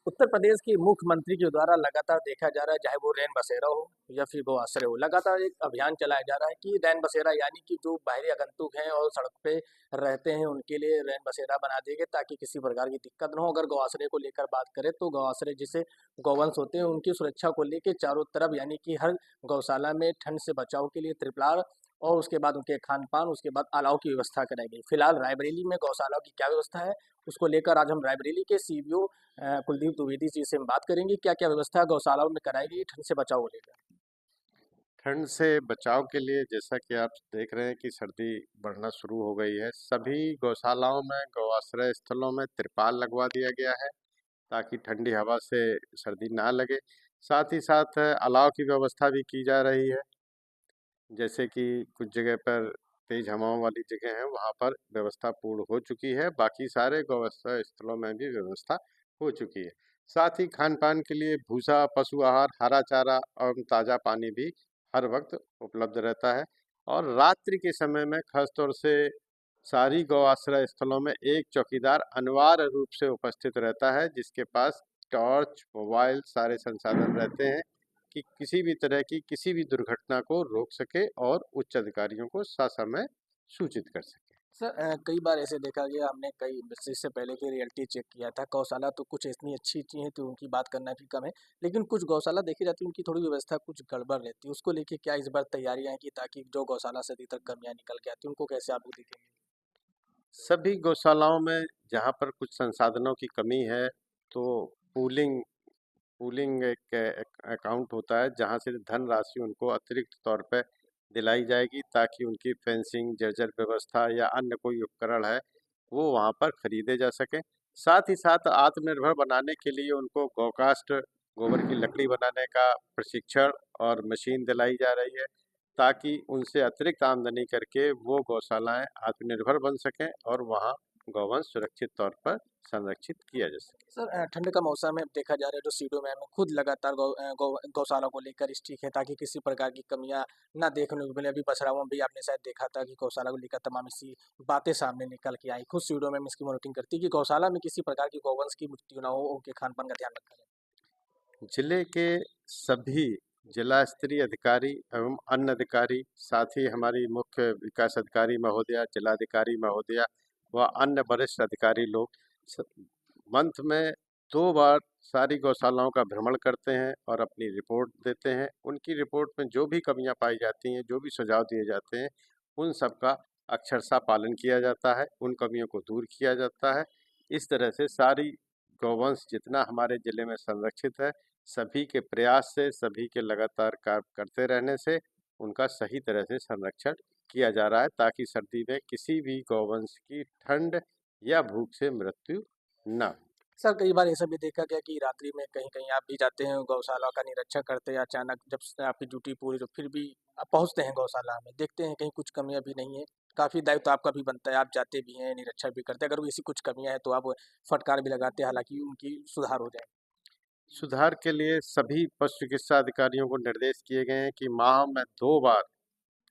उत्तर प्रदेश के मुख्यमंत्री के द्वारा लगातार देखा जा रहा है, चाहे वो रैन बसेरा हो या फिर गौ आश्रय हो, लगातार एक अभियान चलाया जा रहा है कि रैन बसेरा यानी कि जो बाहरी आगंतुक हैं और सड़क पे रहते हैं उनके लिए रैन बसेरा बना दिए गए ताकि किसी प्रकार की दिक्कत ना हो। अगर गौ आश्रय को लेकर बात करें तो गौ आश्रय जिसे गौवंश होते हैं उनकी सुरक्षा को लेके चारों तरफ यानी कि हर गौशाला में ठंड से बचाव के लिए त्रिपलार और उसके बाद उनके खान-पान, उसके बाद अलाव की व्यवस्था कराई गई। फिलहाल रायबरेली में गौशालाओं की क्या व्यवस्था है, उसको लेकर आज हम रायबरेली के सीईओ कुलदीप द्विवेदी जी से हम बात करेंगे, क्या-क्या व्यवस्था गौशालाओं में कराई गई ठंड से बचाव को लेकर? ठंड से बचाव के लिए जैसा कि आप देख रहे हैं कि सर्दी बढ़ना शुरू हो गई है। सभी गौशालाओं में, गौ आश्रय स्थलों में तिरपाल लगवा दिया गया है ताकि ठंडी हवा से सर्दी ना लगे। साथ ही साथ अलाव की व्यवस्था भी की जा रही है। जैसे कि कुछ जगह पर तेज हवाओं वाली जगह है, वहाँ पर व्यवस्था पूर्ण हो चुकी है। बाकी सारे गौ आश्रय स्थलों में भी व्यवस्था हो चुकी है। साथ ही खान-पान के लिए भूसा, पशु आहार, हरा चारा एवं ताज़ा पानी भी हर वक्त उपलब्ध रहता है। और रात्रि के समय में खास तौर से सारी गौ आश्रय स्थलों में एक चौकीदार अनिवार्य रूप से उपस्थित रहता है, जिसके पास टॉर्च, मोबाइल सारे संसाधन रहते हैं कि किसी भी तरह की किसी भी दुर्घटना को रोक सके और उच्च अधिकारियों को ससमय सूचित कर सके। सर कई बार ऐसे देखा गया हमने कई इससे पहले की रियलिटी चेक किया था, गौशाला तो कुछ इतनी अच्छी-अच्छी हैं कि उनकी बात करना भी कम है, लेकिन कुछ गौशाला देखी जाती है उनकी थोड़ी व्यवस्था कुछ गड़बड़ रहती है, उसको लेके क्या इस बार तैयारियाँ हैं कि ताकि जो गौशाला से अधिकतर कमियाँ निकल के आती हैं, उनको कैसे आप लोग देखेंगे? सभी गौशालाओं में जहाँ पर कुछ संसाधनों की कमी है, तो पूलिंग पूलिंग एक अकाउंट होता है जहाँ से धनराशि उनको अतिरिक्त तौर पे दिलाई जाएगी ताकि उनकी फेंसिंग, जर्जर व्यवस्था या अन्य कोई उपकरण है, वो वहाँ पर खरीदे जा सकें। साथ ही साथ आत्मनिर्भर बनाने के लिए उनको गौकास्ट, गोबर की लकड़ी बनाने का प्रशिक्षण और मशीन दिलाई जा रही है, ताकि उनसे अतिरिक्त आमदनी करके वो गौशालाएँ आत्मनिर्भर बन सकें और वहाँ गौवंश सुरक्षित तौर पर संरक्षित किया जा सके। सर ठंड का मौसम है, अब देखा जा रहा है जो सीडो मैम है खुद लगातार गौशाला को लेकर स्ट्रिक्ट है ताकि किसी प्रकार की कमियां ना देखने को मिले। अभी बछड़ाओं में भी आपने शायद देखा था कि गौशाला को लेकर तमाम ऐसी बातें सामने निकल के आई। खुद सीडो मैम इसकी मॉनिटरिंग करती है कि गौशाला में किसी प्रकार की गौवंश की मृत्यु ना हो, उनके खान पान का ध्यान रखा जाए। जिले के सभी जिला स्तरीय अधिकारी एवं अन्य अधिकारी, साथ ही हमारी मुख्य विकास अधिकारी महोदया, जिलाधिकारी महोदया व अन्य वरिष्ठ अधिकारी लोग स मंथ में 2 बार सारी गौशालाओं का भ्रमण करते हैं और अपनी रिपोर्ट देते हैं। उनकी रिपोर्ट में जो भी कमियाँ पाई जाती हैं, जो भी सुझाव दिए जाते हैं, उन सब का अक्षरशः पालन किया जाता है, उन कमियों को दूर किया जाता है। इस तरह से सारी गौवंश जितना हमारे ज़िले में संरक्षित है, सभी के प्रयास से, सभी के लगातार कार्य करते रहने से उनका सही तरह से संरक्षण किया जा रहा है ताकि सर्दी में किसी भी गौवंश की ठंड या भूख से मृत्यु ना हो। सर कई बार ऐसा भी देखा गया कि रात्रि में कहीं-कहीं आप भी जाते हैं गौशाला का निरीक्षण करते हैं, अचानक जब से आपकी ड्यूटी पूरी तो फिर भी आप पहुँचते हैं गौशाला में, देखते हैं कहीं कुछ कमियाँ भी नहीं है। काफ़ी दायित्व आपका भी बनता है, आप जाते भी हैं, निरीक्षण भी करते हैं, अगर ऐसी कुछ कमियाँ हैं तो आप फटकार भी लगाते हैं हालाँकि उनकी सुधार हो जाए। सुधार के लिए सभी पशु चिकित्सा अधिकारियों को निर्देश किए गए हैं कि माह में 2 बार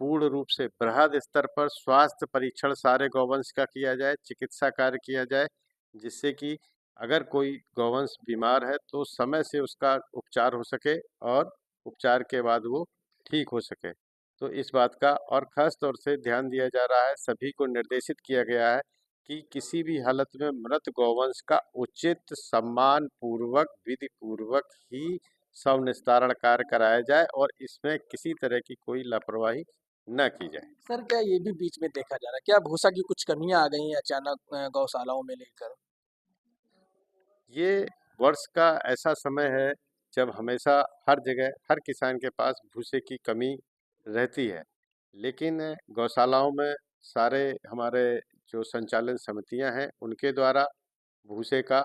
पूर्ण रूप से बृहद स्तर पर स्वास्थ्य परीक्षण सारे गौवंश का किया जाए, चिकित्सा कार्य किया जाए, जिससे कि अगर कोई गौवंश बीमार है तो समय से उसका उपचार हो सके और उपचार के बाद वो ठीक हो सके। तो इस बात का और ख़ास तौर से ध्यान दिया जा रहा है, सभी को निर्देशित किया गया है कि किसी भी हालत में मृत गौवंश का उचित सम्मान पूर्वक, विधि पूर्वक ही शव निस्तारण कार्य कराया जाए और इसमें किसी तरह की कोई लापरवाही ना की जाए। सर क्या ये भी बीच में देखा जा रहा है, क्या भूसा की कुछ कमियाँ आ गई हैं अचानक गौशालाओं में लेकर? ये वर्ष का ऐसा समय है जब हमेशा हर जगह हर किसान के पास भूसे की कमी रहती है। लेकिन गौशालाओं में सारे हमारे जो संचालन समितियां हैं उनके द्वारा भूसे का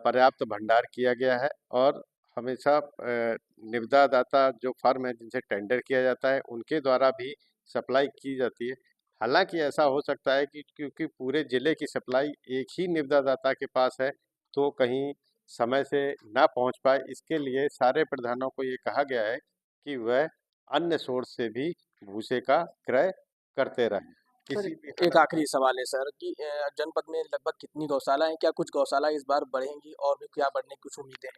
पर्याप्त भंडार किया गया है और हमेशा निविदा दाता जो फर्म है जिनसे टेंडर किया जाता है उनके द्वारा भी सप्लाई की जाती है। हालाँकि ऐसा हो सकता है कि क्योंकि पूरे ज़िले की सप्लाई एक ही निविदा दाता के पास है, तो कहीं समय से ना पहुँच पाए, इसके लिए सारे प्रधानों को ये कहा गया है कि वह अन्य सोर्स से भी भूसे का क्रय करते रहें। सर, किसी भी एक हालत में। आखिरी सवाल है सर कि जनपद में लगभग कितनी गौशाला हैं? क्या कुछ गौशाला इस बार बढ़ेंगी और भी क्या बढ़ने की कुछ उम्मीदें हैं?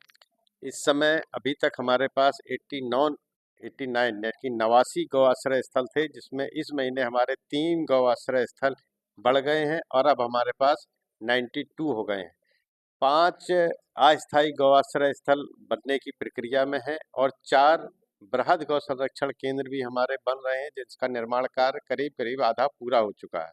इस समय अभी तक हमारे पास 89 यानी कि 89 गौ आश्रय स्थल थे, जिसमें इस महीने हमारे 3 गौ आश्रय स्थल बढ़ गए हैं और अब हमारे पास 92 हो गए हैं। 5 अस्थायी गौ आश्रय स्थल बनने की प्रक्रिया में है और 4 बृहद गौ संरक्षण केंद्र भी हमारे बन रहे हैं, जिसका निर्माण कार्य करीब करीब आधा पूरा हो चुका है।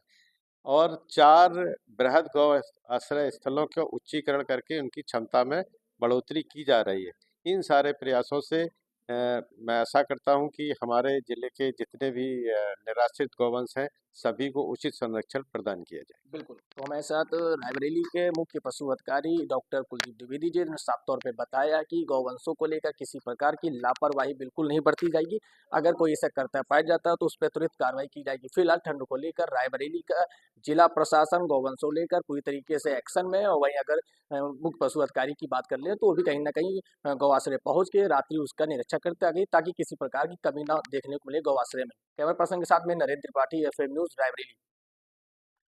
और 4 बृहद गौ आश्रय स्थलों का उच्चीकरण करके उनकी क्षमता में बढ़ोतरी की जा रही है। इन सारे प्रयासों से मैं आशा करता हूं कि हमारे जिले के जितने भी निराश्रित गौवंश हैं, सभी को उचित संरक्षण प्रदान किया जाए। बिल्कुल। तो हमारे साथ रायबरेली के मुख्य पशु अधिकारी डॉक्टर कुलदीप द्विवेदी जी ने साफ तौर पे बताया कि गौवंशों को लेकर किसी प्रकार की लापरवाही बिल्कुल नहीं बरती जाएगी। अगर कोई ऐसा करता पाया जाता है तो उस पे त्वरित कार्रवाई की जाएगी। फिलहाल ठंड को लेकर रायबरेली का जिला प्रशासन गौवंशों लेकर पूरी तरीके से एक्शन में है और वहीं अगर मुख्य पशु अधिकारी की बात कर लें तो वो भी कहीं न कहीं गौ आश्रय पहुँच के रात्रि उसका निरीक्षण करते आ गई ताकि किसी प्रकार की कमी ना देखने को मिले गौ आश्रय में। कैमरा पर्सन के साथ में नरेंद्र त्रिपाठी, एफएम न्यूज़ रायबरेली।